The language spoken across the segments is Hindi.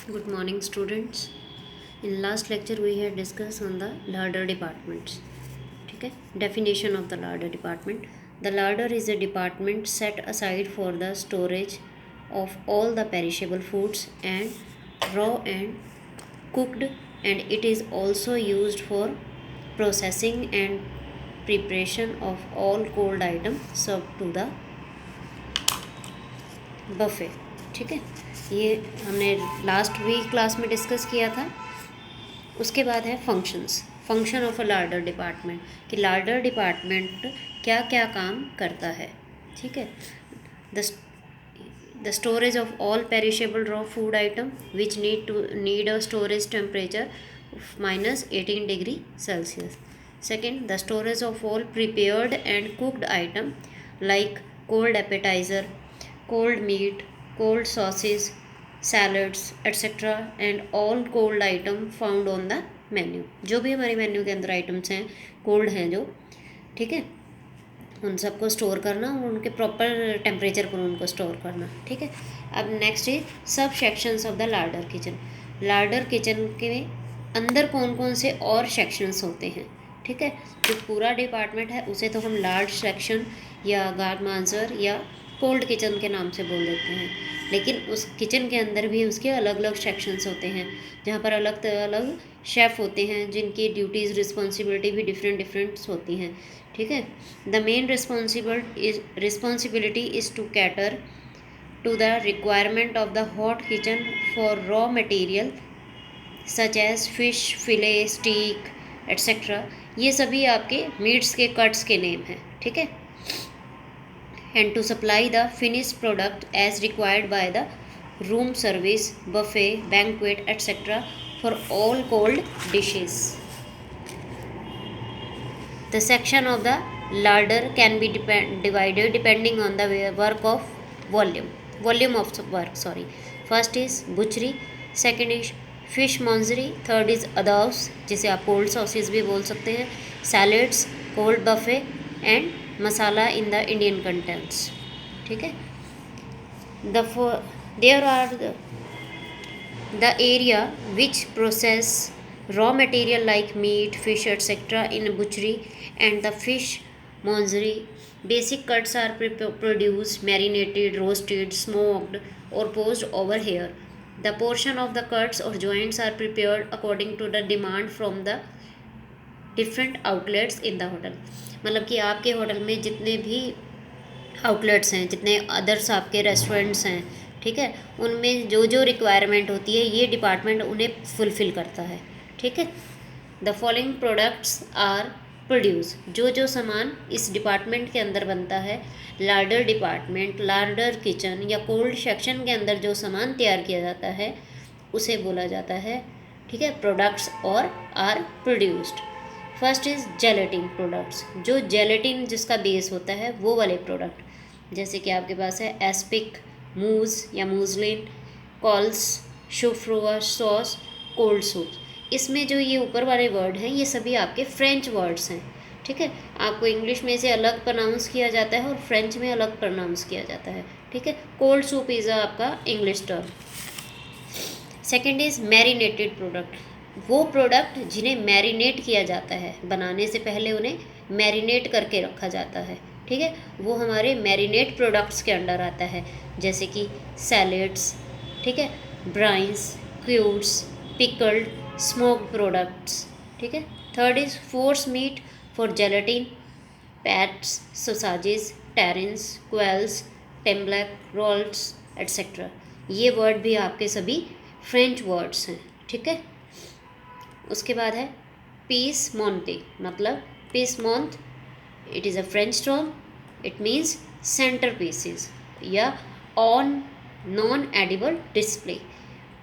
Good morning, students. In last lecture, we had discussed on the larder departments. ठीक है, definition of the larder department. The larder is a department set aside for the storage of all the perishable foods and raw and cooked, and it is also used for processing and preparation of all cold items served to the buffet. ठीक है, ये हमने लास्ट वीक क्लास में डिस्कस किया था. उसके बाद है function of a larder department, कि लार्डर डिपार्टमेंट क्या क्या काम करता है. ठीक है, the storage of all perishable raw food item which need a storage temperature -18 degree Celsius. Second, the storage of all prepared and cooked item like cold appetiser, cold meat, cold sauces, salads, etc. and all cold item found on the menu. जो भी हमारे मेन्यू के अंदर आइटम्स हैं कोल्ड हैं जो, ठीक है, उन सबको स्टोर करना और उनके प्रॉपर टेम्परेचर पर उनको स्टोर करना. ठीक है, अब next is subsections of the larder kitchen. Larder kitchen के अंदर कौन कौन से और सेक्शंस होते हैं. ठीक है, जो पूरा डिपार्टमेंट है उसे तो हम लार्ज सेक्शन या गार्ड मांजर या कोल्ड किचन के नाम से बोल देते हैं, लेकिन उस किचन के अंदर भी उसके अलग अलग सेक्शंस होते हैं जहाँ पर अलग अलग शेफ़ होते हैं जिनकी ड्यूटीज़ रिस्पॉन्सिबिलिटी भी डिफरेंट होती हैं. ठीक है, the main responsibility is to cater to the requirement of the hot kitchen for raw material such as fish, fillet, steak etcetera. ये सभी आपके मीट्स के कट्स के नेम हैं. ठीक है, and to supply the finished product as required by the room service, buffet, banquet, etc. for all cold dishes. The section of the larder can be divided depending on the volume of work. First is butchery, second is fish mongery, third is others जिसे आप cold sauces भी बोल सकते हैं, salads, cold buffet and masala in the Indian contents. ठीक है, there are the area which process raw material like meat, fish etcetera in butchery and the fish mongery. Basic cuts are produced, marinated, roasted, smoked or posed over here. The portion of the cuts or joints are prepared according to the demand from the different outlets in the hotel. मतलब कि आपके होटल में जितने भी आउटलेट्स हैं, जितने अदर्स आपके रेस्टोरेंट्स हैं, ठीक है, उनमें जो जो रिक्वायरमेंट होती है ये डिपार्टमेंट उन्हें फुलफ़िल करता है. ठीक है, the following products are produce. जो जो सामान इस डिपार्टमेंट के अंदर बनता है, लार्डर डिपार्टमेंट, लार्डर किचन या कोल्ड सेक्शन के अंदर जो सामान तैयार किया जाता है उसे बोला जाता है, ठीक है, प्रोडक्ट्स और are produced. First is gelatin products. जो जेलेटिन जिसका बेस होता है वो वाले प्रोडक्ट, जैसे कि आपके पास है एस्पिक, मूज या मूजलिन, कॉल्स, शोफ्रोवा सॉस, कोल्ड सूप. इसमें जो ये ऊपर वाले वर्ड हैं ये सभी आपके फ्रेंच वर्ड्स हैं. ठीक है, आपको इंग्लिश में इसे अलग प्रोनाउंस किया जाता है और फ्रेंच में अलग प्रोनाउंस किया जाता है. ठीक है, कोल्ड सूप इज़ आपका English term. Second is marinated product. वो प्रोडक्ट जिन्हें मैरिनेट किया जाता है, बनाने से पहले उन्हें मैरिनेट करके रखा जाता है. ठीक है, वो हमारे मैरिनेट प्रोडक्ट्स के अंडर आता है, जैसे कि सैलेड्स, ठीक है, brines, cubes, pickled, smoked products. ठीक है, third is forcemeat for gelatine, pates, sausages, terrines, quails, timbales, rolls etcetera. ये वर्ड भी आपके सभी फ्रेंच वर्ड्स हैं. ठीक है, उसके बाद है पीस मोंटे. मतलब piece mont, it is a French term. It means centre pieces या ऑन नॉन एडिबल डिस्प्ले.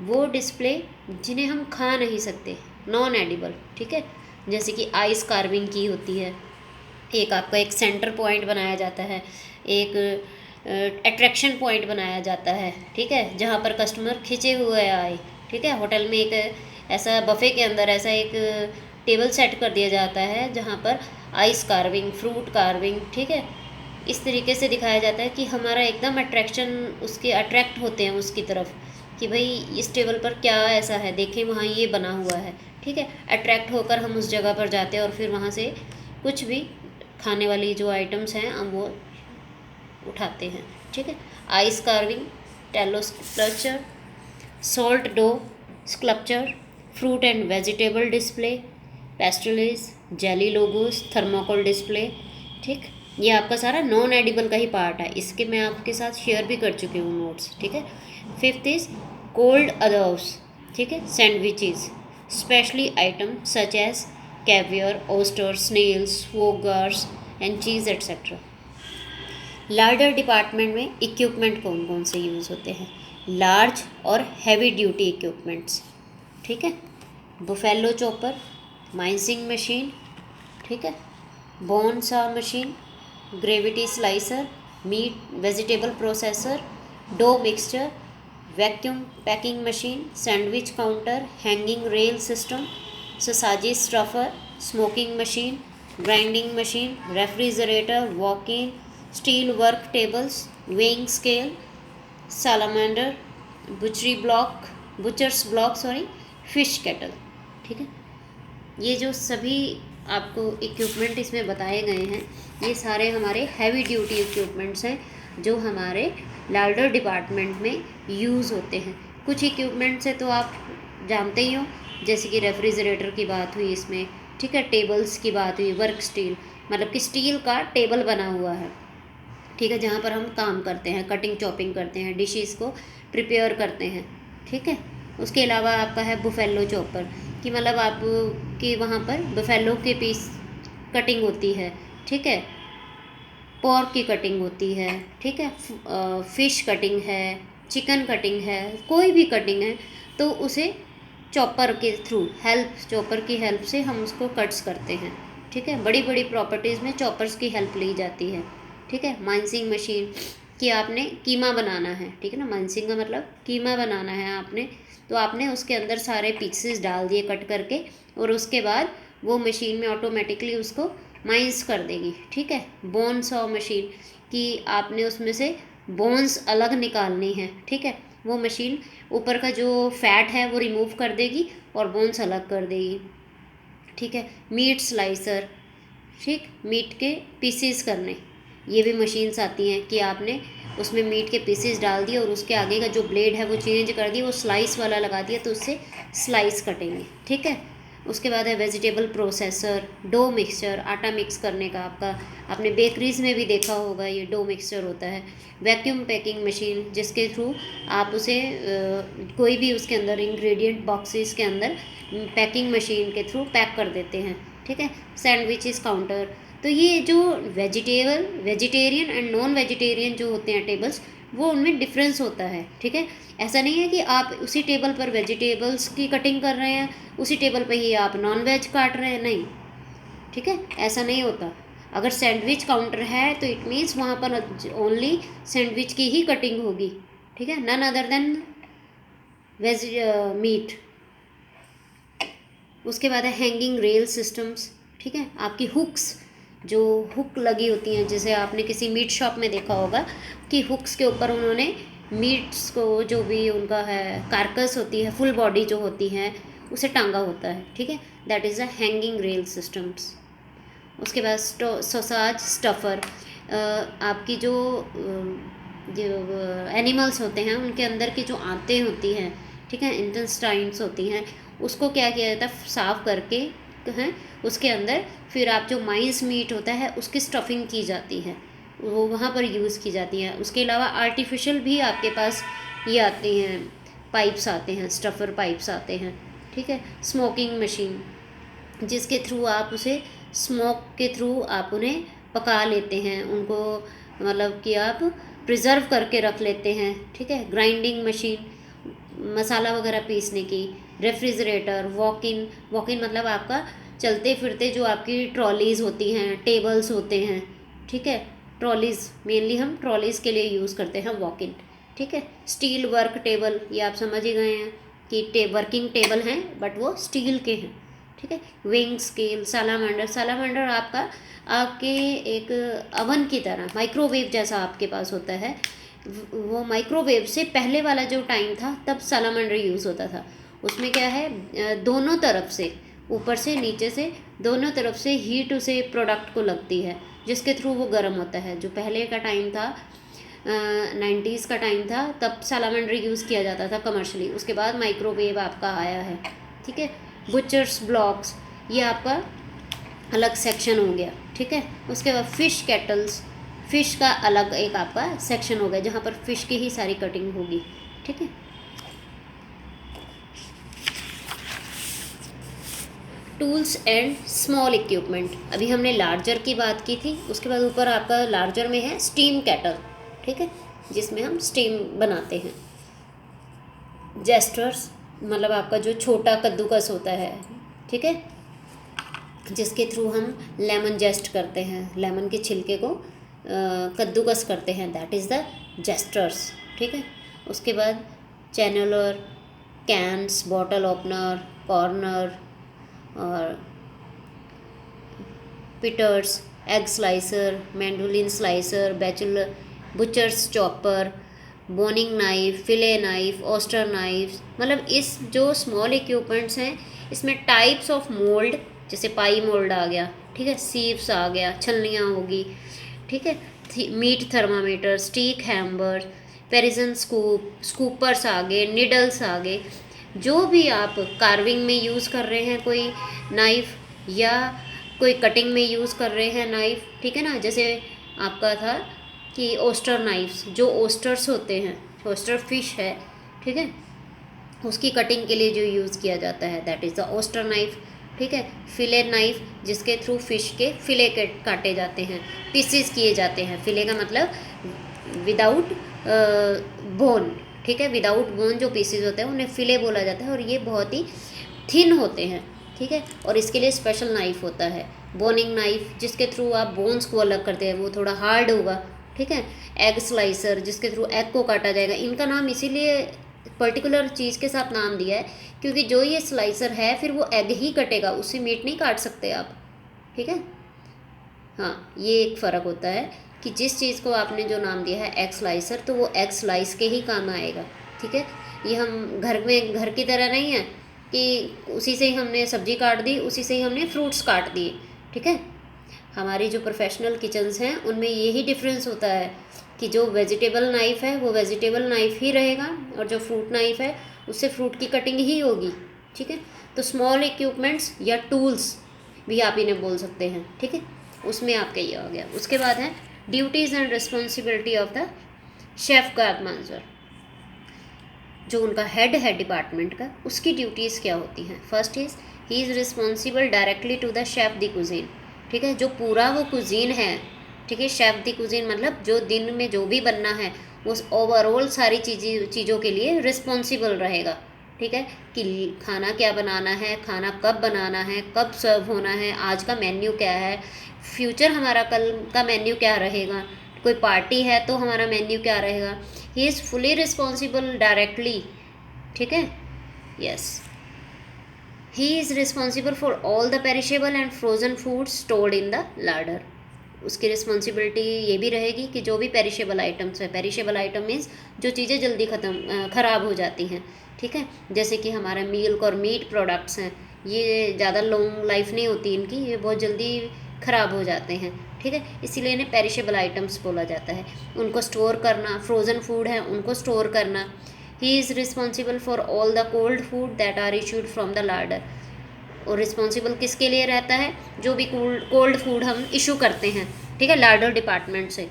वो डिस्प्ले जिन्हें हम खा नहीं सकते, नॉन एडिबल. ठीक है, जैसे कि आइस कार्विंग की होती है, एक आपका एक सेंटर पॉइंट बनाया जाता है, एक अट्रैक्शन पॉइंट बनाया जाता है. ठीक है, जहाँ पर कस्टमर खिंचे हुए आए. ठीक है, होटल में एक ऐसा बफ़े के अंदर ऐसा एक टेबल सेट कर दिया जाता है जहाँ पर आइस कार्विंग, फ्रूट कार्विंग, ठीक है, इस तरीके से दिखाया जाता है कि हमारा एकदम अट्रैक्शन, उसके अट्रैक्ट होते हैं उसकी तरफ. कि भाई इस टेबल पर क्या ऐसा है, देखें वहाँ ये बना हुआ है, ठीक है। अट्रैक्ट होकर हम उस जगह पर जाते हैं और फिर वहाँ से कुछ भी खाने वाली जो आइटम्स हैं हम वो उठाते हैं, ठीक है। Ice carving, tallow sculpture, salt dough sculpture, fruit and vegetable display, pastillage, jelly logos, thermocol display, ठीक। ये आपका सारा नॉन एडिबल का ही पार्ट है, इसके मैं आपके साथ शेयर भी कर चुकी हूँ नोट्स, ठीक है। फिफ्थ इज कोल्ड अदर्स, ठीक है, sandwiches, specially item such as caviar, oyster, snails, foie gras and cheese etcetera. Larder department में इक्विपमेंट कौन कौन से यूज़ होते हैं? लार्ज और हैवी ड्यूटी इक्विपमेंट्स, ठीक है। बुफेलो चॉपर, माइंसिंग मशीन, ठीक है, bone saw machine, gravity slicer, meat vegetable processor, dough mixture, vacuum packing machine, sandwich counter, hanging rail system, sausage stuffer, smoking machine, grinding machine, refrigerator, walk in, steel work tables, weighing scale, salamander, butcher's block, fish kettle, ठीक है। ये जो सभी आपको इक्विपमेंट इसमें बताए गए हैं, ये सारे हमारे हैवी ड्यूटी इक्विपमेंट्स हैं जो हमारे लार्डर डिपार्टमेंट में यूज़ होते हैं। कुछ इक्विपमेंट से तो आप जानते ही हो, जैसे कि रेफ्रिजरेटर की बात हुई इसमें, ठीक है, टेबल्स की बात हुई, वर्क स्टील मतलब कि स्टील का टेबल बना हुआ है, ठीक है, जहाँ पर हम काम करते हैं, कटिंग चॉपिंग करते हैं, डिशेस को प्रिपेयर करते हैं, ठीक है। उसके अलावा आपका है बुफेलो चॉपर कि मतलब आप कि वहाँ पर बुफेलो के पीस कटिंग होती है, ठीक है, पोर्क की कटिंग होती है, ठीक है, फ़िश कटिंग है, चिकन कटिंग है, कोई भी कटिंग है तो उसे चॉपर के थ्रू चॉपर की हेल्प से हम उसको कट्स करते हैं, ठीक है। बड़ी बड़ी प्रॉपर्टीज़ में चॉपर्स की हेल्प ली जाती है, ठीक है। माइंसिंग मशीन कि आपने कीमा बनाना है, ठीक है ना, माइंसिंग का मतलब कीमा बनाना है आपने, तो आपने उसके अंदर सारे पीसेस डाल दिए कट करके और उसके बाद वो मशीन में ऑटोमेटिकली उसको माइंस कर देगी, ठीक है। बोन सॉ मशीन कि आपने उसमें से बोन्स अलग निकालनी है, ठीक है, वो मशीन ऊपर का जो फैट है वो रिमूव कर देगी और बोन्स अलग कर देगी, ठीक है। मीट स्लाइसर, ठीक, मीट के पीसीस करने, ये भी मशीन्स आती हैं कि आपने उसमें मीट के पीसेस डाल दिए और उसके आगे का जो ब्लेड है वो चेंज कर दिया, वो स्लाइस वाला लगा दिया तो उससे स्लाइस कटेंगे, ठीक है। उसके बाद है वेजिटेबल प्रोसेसर, डो मिक्सचर, आटा मिक्स करने का आपका, आपने बेकरीज में भी देखा होगा ये डो मिक्सचर होता है। वैक्यूम पैकिंग मशीन जिसके थ्रू आप उसे कोई भी उसके अंदर इंग्रेडिएंट बॉक्सेस के अंदर पैकिंग मशीन के थ्रू पैक कर देते हैं, ठीक है। सैंडविचेस काउंटर, तो ये जो वेजिटेरियन एंड नॉन वेजिटेरियन जो होते हैं टेबल्स, वो उनमें डिफरेंस होता है, ठीक है। ऐसा नहीं है कि आप उसी टेबल पर वेजिटेबल्स की कटिंग कर रहे हैं, उसी टेबल पर ही आप नॉन वेज काट रहे हैं, नहीं, ठीक है, ऐसा नहीं होता। अगर सैंडविच काउंटर है तो इट मीन्स वहाँ पर ओनली सैंडविच की ही कटिंग होगी, ठीक है, none other than veg meat. उसके बाद है हैंगिंग रेल सिस्टम्स, ठीक है, आपकी हुक्स जो हुक लगी होती हैं, जैसे आपने किसी मीट शॉप में देखा होगा कि हुक्स के ऊपर उन्होंने मीट्स को जो भी उनका है कारकस होती है, फुल बॉडी जो होती है उसे टांगा होता है, ठीक है, that is a hanging rail systems. उसके बाद सोसाज स्टफर, आपकी जो एनिमल्स होते हैं उनके अंदर की जो आंतें होती हैं, ठीक है, इंटेस्टाइन्स होती हैं, उसको क्या किया जाता है साफ़ करके हैं उसके अंदर फिर आप जो माइंस मीट होता है उसकी स्टफिंग की जाती है, वो वहाँ पर यूज़ की जाती है। उसके अलावा आर्टिफिशियल भी आपके पास ये आते हैं, पाइप्स आते हैं, स्टफ़र पाइप्स आते हैं, ठीक है। स्मोकिंग मशीन जिसके थ्रू आप उसे स्मोक के थ्रू आप उन्हें पका लेते हैं, उनको मतलब कि आप प्रिजर्व करके रख लेते हैं, ठीक है। ग्राइंडिंग मशीन मसाला वगैरह पीसने की, रेफ्रिजरेटर, वॉक इन मतलब आपका चलते फिरते जो आपकी ट्रॉलीज़ होती हैं, टेबल्स होते हैं, ठीक है, ट्रॉलीज़ मेनली हम ट्रॉलीज़ के लिए यूज़ करते हैं वॉक इन, ठीक है। स्टील वर्क टेबल, ये आप समझ ही गए हैं कि वर्किंग टेबल हैं बट वो स्टील के हैं, ठीक है। विंग स्केल, सालामेंडर आपका आपके एक अवन की तरह माइक्रोवेव जैसा आपके पास होता है वो माइक्रोवेव से पहले वाला जो टाइम था तब सैलामंडर यूज़ होता था। उसमें क्या है, दोनों तरफ से, ऊपर से नीचे से दोनों तरफ से हीट उसे प्रोडक्ट को लगती है, जिसके थ्रू वो गर्म होता है। जो पहले का टाइम था, 90s का टाइम था, तब सैलामंडर यूज़ किया जाता था कमर्शली। उसके बाद माइक्रोवेव आपका आया है, ठीक है। बुचर्स ब्लॉक्स, ये आपका अलग सेक्शन हो गया, ठीक है। उसके बाद फ़िश केटल्स, फ़िश का अलग एक आपका सेक्शन हो गया जहाँ पर फ़िश की ही सारी कटिंग होगी, ठीक है। टूल्स एंड स्मॉल इक्विपमेंट, अभी हमने लार्जर की बात की थी। उसके बाद ऊपर आपका लार्जर में है स्टीम केटल, ठीक है, जिसमें हम स्टीम बनाते हैं। जेस्टर्स, मतलब आपका जो छोटा कद्दूकस होता है, ठीक है, जिसके थ्रू हम लेमन जेस्ट करते हैं, लेमन के छिलके को कद्दूकस करते हैं, दैट इज़ द जेस्टर्स, ठीक है। उसके बाद channeler, cans, bottle opener, corer और pitters, egg slicer, mandoline slicer, bachelor, butcher's chopper, boning knife, fillet knife, oyster knife. मतलब इस जो स्मॉल इक्विपमेंट्स हैं, इसमें टाइप्स ऑफ मोल्ड, जैसे पाई मोल्ड आ गया, ठीक है, सीव्स आ गया, छलनियाँ होगी, ठीक है, मीट थर्मामीटर, स्टीक हैम्बर, पेरिजन स्कूप, स्कूपर्स आ गए, निडल्स आ गए। जो भी आप कार्विंग में यूज़ कर रहे हैं कोई नाइफ़, या कोई कटिंग में यूज़ कर रहे हैं नाइफ़, ठीक है ना। जैसे आपका था कि ओस्टर नाइफ्स, जो ओस्टर्स होते हैं, ओस्टर फिश है, ठीक है, उसकी कटिंग के लिए जो यूज़ किया जाता है, that is the oyster knife, ठीक है। फिले नाइफ, जिसके थ्रू फिश के फिले के काटे जाते हैं, पीसेस किए जाते हैं। फिले का मतलब विदाउट बोन, ठीक है, विदाउट बोन जो पीसेस होते हैं उन्हें फिले बोला जाता है, और ये बहुत ही थिन होते हैं, ठीक है। और इसके लिए स्पेशल नाइफ होता है, बोनिंग नाइफ, जिसके थ्रू आप बोन्स को अलग करते हैं, वो थोड़ा हार्ड होगा, ठीक है। एग स्लाइसर, जिसके थ्रू एग को काटा जाएगा। इनका नाम इसीलिए पर्टिकुलर चीज़ के साथ नाम दिया है क्योंकि जो ये स्लाइसर है फिर वो एग ही कटेगा, उससे मीट नहीं काट सकते आप, ठीक है। हाँ, ये एक फ़र्क होता है कि जिस चीज़ को आपने जो नाम दिया है एग स्लाइसर, तो वो एग स्लाइस के ही काम आएगा, ठीक है। ये हम घर में, घर की तरह नहीं है कि उसी से ही हमने सब्जी काट दी, उसी से ही हमने फ्रूट्स काट दिए, ठीक है। हमारी जो प्रोफेशनल किचन्स हैं उनमें यही डिफरेंस होता है कि जो वेजिटेबल नाइफ़ है वो वेजिटेबल नाइफ़ ही रहेगा, और जो फ्रूट नाइफ़ है उससे फ्रूट की कटिंग ही होगी, ठीक है। तो स्मॉल इक्विपमेंट्स या टूल्स भी आप इन्हें बोल सकते हैं, ठीक है। उसमें आपका ये हो गया। उसके बाद है duties and responsibility of the chef guard मांजर, जो उनका हेड है डिपार्टमेंट का, उसकी ड्यूटीज़ क्या होती हैं। First is he is responsible directly to the chef de cuisine, ठीक है, जो पूरा वो कुजीन है, ठीक है। शेफ़ द कुजीन मतलब जो दिन में जो भी बनना है उस ओवरऑल सारी चीज़ों के लिए रिस्पॉन्सिबल रहेगा, ठीक है, कि खाना क्या बनाना है, खाना कब बनाना है, कब सर्व होना है, आज का मेन्यू क्या है, फ्यूचर हमारा कल का मेन्यू क्या रहेगा, कोई पार्टी है तो हमारा मेन्यू क्या रहेगा। He is fully responsible directly, ठीक है, yes. He is responsible for all the perishable and frozen food stored in the larder. उसकी रिस्पॉन्सिबिलिटी ये भी रहेगी कि जो भी पेरिशेबल आइटम्स है, पेरिशेबल आइटम मीन्स जो चीज़ें जल्दी ख़राब हो जाती हैं, ठीक है, जैसे कि हमारा मिल्क और मीट प्रोडक्ट्स हैं, ये ज़्यादा लॉन्ग लाइफ नहीं होती इनकी, ये बहुत जल्दी ख़राब हो जाते हैं, ठीक है, इसीलिए इन्हें पेरिशेबल आइटम्स बोला जाता है। उनको स्टोर करना, फ्रोज़न फूड है उनको स्टोर करना। He is responsible for all the cold food that are issued from the larder, और रिस्पॉन्सिबल किसके लिए रहता है, जो भी कोल्ड फूड हम इशू करते हैं, ठीक है, लार्डर डिपार्टमेंट से।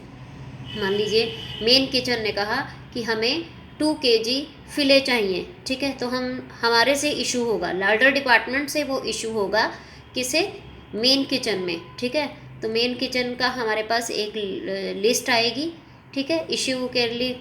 मान लीजिए मेन किचन ने कहा कि हमें 2 kg फिले चाहिए, ठीक है, तो हमारे से इशू होगा, लार्डर डिपार्टमेंट से वो इशू होगा किसे, मेन किचन में, ठीक है। तो मेन किचन का हमारे पास एक लिस्ट आएगी, ठीक है, इशू के लिए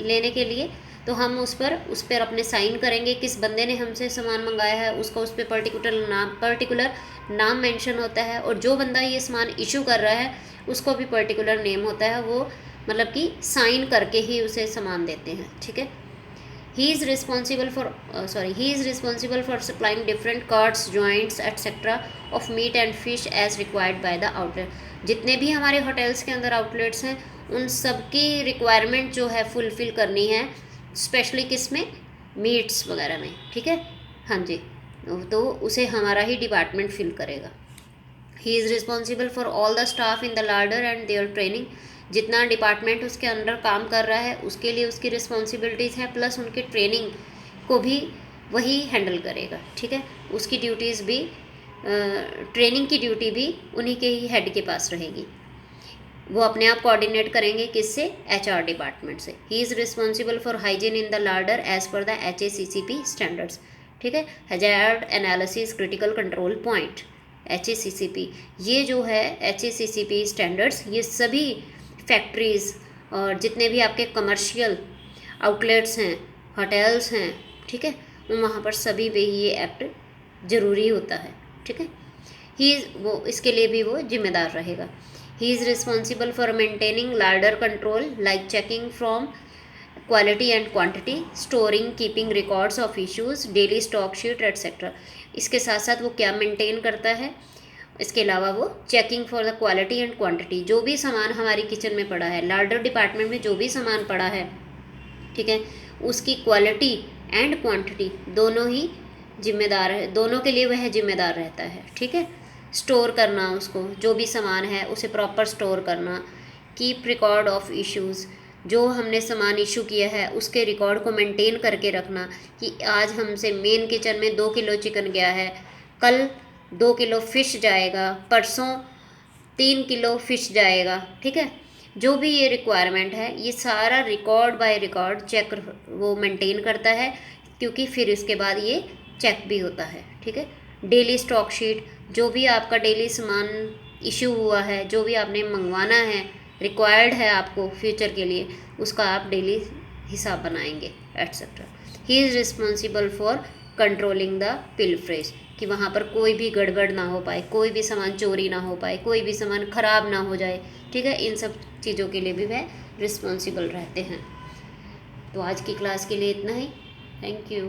लेने के लिए, तो हम उस पर अपने साइन करेंगे, किस बंदे ने हमसे सामान मंगाया है उसका उस पर पर्टिकुलर नाम मेंशन होता है, और जो बंदा ये सामान इशू कर रहा है उसको भी पर्टिकुलर नेम होता है, वो मतलब कि साइन करके ही उसे सामान देते हैं, ठीक है। He is responsible for supplying different cuts, joints etcetera of meat and fish as required by the outlet. जितने भी हमारे होटल्स के अंदर आउटलेट्स हैं उन सबकी रिक्वायरमेंट जो है फुलफ़िल करनी है, स्पेशली किस में, मीट्स वगैरह में, ठीक है। हाँ जी, तो उसे हमारा ही डिपार्टमेंट फिल करेगा। He is responsible for all the staff in the larder and their training. जितना डिपार्टमेंट उसके अंडर काम कर रहा है उसके लिए उसकी रिस्पॉन्सिबिलिटीज़ हैं, प्लस उनकी ट्रेनिंग को भी वही हैंडल करेगा, ठीक है। उसकी ड्यूटीज़ भी, ट्रेनिंग की ड्यूटी भी उन्हीं के ही हेड के पास रहेगी। वो अपने आप कोऑर्डिनेट करेंगे किससे, HR डिपार्टमेंट से। He is responsible for hygiene in the larder as per the HACCP standards, ठीक है। Hazard analysis critical control point, HACCP, ये जो है HACCP स्टैंडर्ड्स, ये सभी फैक्ट्रीज़ और जितने भी आपके कमर्शियल आउटलेट्स हैं, होटल्स हैं, ठीक है, वहाँ पर सभी पे ये एक्ट ज़रूरी होता है, ठीक है। वो इसके लिए भी वो जिम्मेदार रहेगा। He is responsible for maintaining larder control like checking from quality and quantity, storing keeping records of issues, daily stock sheet etcetera. इसके साथ साथ वो क्या मेंटेन करता है, इसके अलावा वो checking for the quality and quantity, जो भी सामान हमारी किचन में पड़ा है, लार्डर डिपार्टमेंट में जो भी सामान पड़ा है, ठीक है, उसकी क्वालिटी एंड क्वांटिटी दोनों ही जिम्मेदार है, दोनों के लिए वह जिम्मेदार रहता है, ठीक है। स्टोर करना, उसको जो भी सामान है उसे प्रॉपर स्टोर करना, कीप रिकॉर्ड ऑफ इश्यूज़, जो हमने सामान इशू किया है उसके रिकॉर्ड को मेंटेन करके रखना कि आज हमसे मेन किचन में 2 किलो चिकन गया है, कल 2 किलो फ़िश जाएगा, परसों 3 किलो फ़िश जाएगा, ठीक है। जो भी ये रिक्वायरमेंट है ये सारा रिकॉर्ड बाय रिकॉर्ड चेक वो मेंटेन करता है, क्योंकि फिर इसके बाद ये चेक भी होता है, ठीक है। डेली स्टॉक शीट, जो भी आपका डेली सामान इशू हुआ है, जो भी आपने मंगवाना है, रिक्वायर्ड है आपको फ्यूचर के लिए, उसका आप डेली हिसाब बनाएंगे etcetera. He is responsible for controlling the pilferage, कि वहाँ पर कोई भी गड़बड़ ना हो पाए, कोई भी सामान चोरी ना हो पाए, कोई भी सामान ख़राब ना हो जाए, ठीक है। इन सब चीज़ों के लिए भी वह रिस्पॉन्सिबल रहते हैं। तो आज की क्लास के लिए इतना ही। Thank you.